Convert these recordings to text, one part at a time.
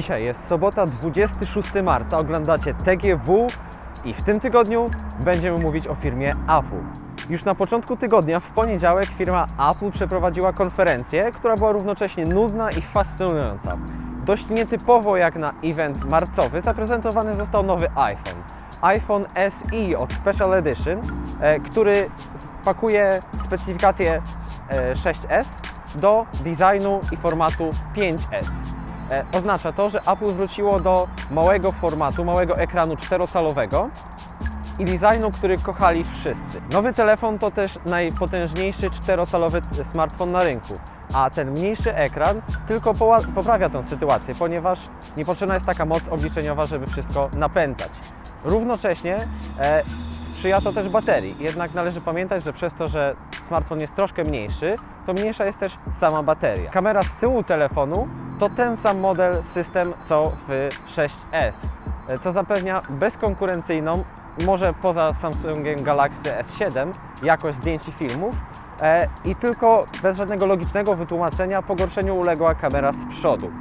Dzisiaj jest sobota, 26 marca, oglądacie TGW i w tym tygodniu będziemy mówić o firmie Apple. Już na początku tygodnia, w poniedziałek, firma Apple przeprowadziła konferencję, która była równocześnie nudna i fascynująca. Dość nietypowo jak na event marcowy zaprezentowany został nowy iPhone SE od Special Edition, który pakuje specyfikację 6S do designu i formatu 5S. Oznacza to, że Apple wróciło do małego formatu, małego ekranu 4-calowego i designu, który kochali wszyscy. Nowy telefon to też najpotężniejszy 4-calowy smartfon na rynku, a ten mniejszy ekran tylko poprawia tę sytuację, ponieważ niepotrzebna jest taka moc obliczeniowa, żeby wszystko napędzać. Równocześnie sprzyja to też baterii, jednak należy pamiętać, że przez to, że smartfon jest troszkę mniejszy, to mniejsza jest też sama bateria. Kamera z tyłu telefonu to ten sam model system co w 6S, co zapewnia bezkonkurencyjną, może poza Samsungiem Galaxy S7, jakość zdjęć i filmów i tylko bez żadnego logicznego wytłumaczenia pogorszeniu uległa kamera z przodu.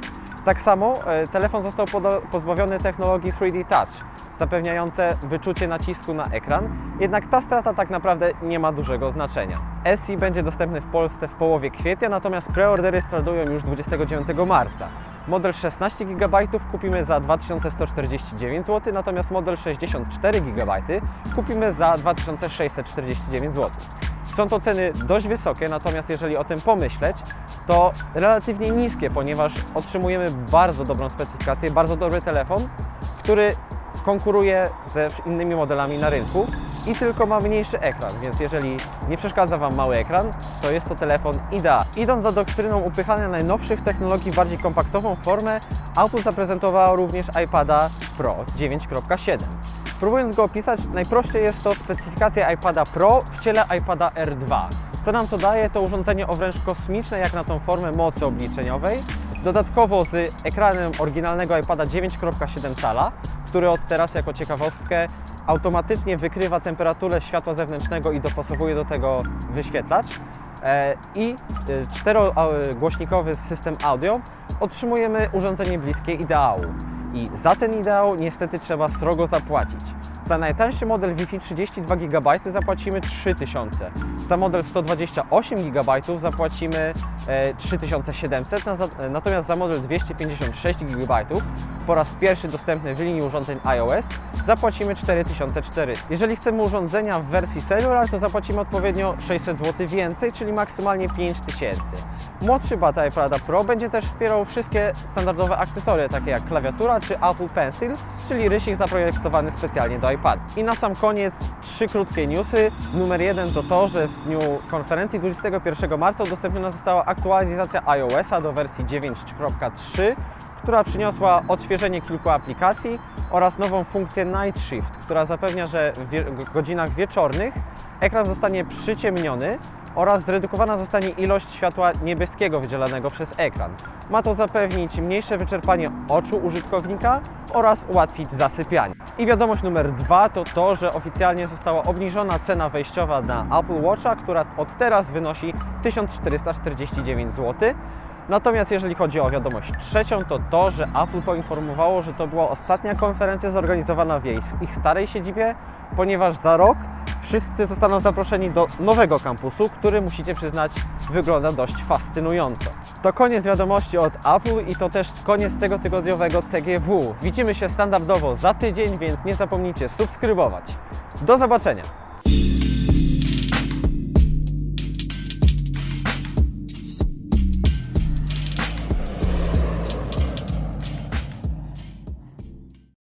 Tak samo telefon został pozbawiony technologii 3D Touch, zapewniające wyczucie nacisku na ekran, jednak ta strata tak naprawdę nie ma dużego znaczenia. SE będzie dostępny w Polsce w połowie kwietnia, natomiast preordery startują już 29 marca. Model 16 GB kupimy za 2149 zł, natomiast model 64 GB kupimy za 2649 zł. Są to ceny dość wysokie, natomiast jeżeli o tym pomyśleć, to relatywnie niskie, ponieważ otrzymujemy bardzo dobrą specyfikację, bardzo dobry telefon, który konkuruje ze innymi modelami na rynku i tylko ma mniejszy ekran, więc jeżeli nie przeszkadza Wam mały ekran, to jest to telefon idealny. Idąc za doktryną upychania najnowszych technologii w bardziej kompaktową formę, Apple zaprezentowało również iPada Pro 9.7. Próbując go opisać, najprościej jest to specyfikacja iPada Pro w ciele iPada R2. Co nam to daje? To urządzenie o wręcz kosmicznej jak na tą formę mocy obliczeniowej, dodatkowo z ekranem oryginalnego iPada 9.7 cala, który od teraz jako ciekawostkę automatycznie wykrywa temperaturę światła zewnętrznego i dopasowuje do tego wyświetlacz i czterogłośnikowy system audio. Otrzymujemy urządzenie bliskie ideału i za ten ideał niestety trzeba srogo zapłacić. Za najtańszy model Wi-Fi 32 GB zapłacimy 3000, za model 128 GB zapłacimy 3700, natomiast za model 256 GB po raz pierwszy dostępny w linii urządzeń iOS zapłacimy 4400. Jeżeli chcemy urządzenia w wersji cellular, to zapłacimy odpowiednio 600 zł więcej, czyli maksymalnie 5000. Młodszy iPada Pro będzie też wspierał wszystkie standardowe akcesoria, takie jak klawiatura czy Apple Pencil, czyli rysik zaprojektowany specjalnie do iPada. I na sam koniec 3 krótkie newsy. Numer 1 to to, że w dniu konferencji 21 marca udostępniona została aktualizacja iOS-a do wersji 9.3, która przyniosła odświeżenie kilku aplikacji oraz nową funkcję Night Shift, która zapewnia, że w godzinach wieczornych ekran zostanie przyciemniony oraz zredukowana zostanie ilość światła niebieskiego wydzielanego przez ekran. Ma to zapewnić mniejsze wyczerpanie oczu użytkownika oraz ułatwić zasypianie. I wiadomość numer 2 to to, że oficjalnie została obniżona cena wejściowa na Apple Watcha, która od teraz wynosi 1449 zł. Natomiast jeżeli chodzi o wiadomość trzecią, to to, że Apple poinformowało, że to była ostatnia konferencja zorganizowana w ich starej siedzibie, ponieważ za rok wszyscy zostaną zaproszeni do nowego kampusu, który, musicie przyznać, wygląda dość fascynująco. To koniec wiadomości od Apple i to też koniec tego tygodniowego TGW. Widzimy się standardowo za tydzień, więc nie zapomnijcie subskrybować. Do zobaczenia!